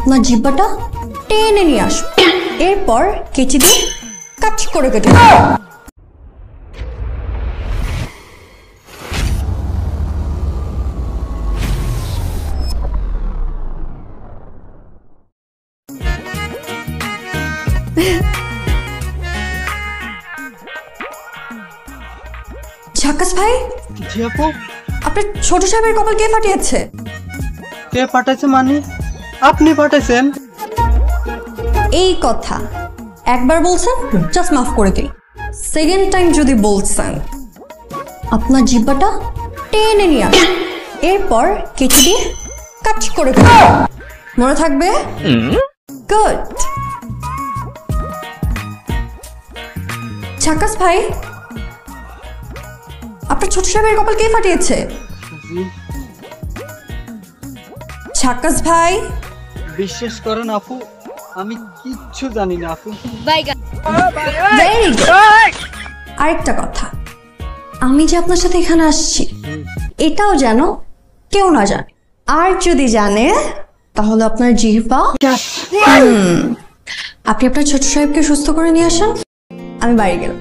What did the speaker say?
আপনার জিহ্বাটা টেনে নিয়ে আসুন, এরপর কেচি দিয়ে কাট করে কেটে ঝাকাস ভাই। জি আপু। আপনার ছোট সাহেবের কপাল কে ফাটিয়েছে? কে পাঠাইছে মানে? আপনি পাঠাইছেন? এই কথা একবার বলছেন জাস্ট মাফ করে দিই, সেকেন্ড টাইম যদি বলছেন আপনার জিহ্বাটা টেনে নিয়ে আসুন, এরপর কেচি দিয়ে কাট করে দেবেন। মনে থাকবে? গুড। ঝাকাস ভাই, আপনার ছোট সাহেবের কপাল কে ফাটিয়েছে? ঝাকাস ভাই। বিশ্বাস করেন আপু, আমি কিচ্ছু জানি না আপু। Very good. আরেকটা কথা, আমি যে আপনার সাথে এখানে আসছি এটাও যেন কেউ না জানে, আর যদি জানে তাহলে আপনার জিহ্বা। আপনি আপনার ছোট সাহেবকে সুস্থ করে নিয়ে আসেন, আমি বাড়ি গেলাম।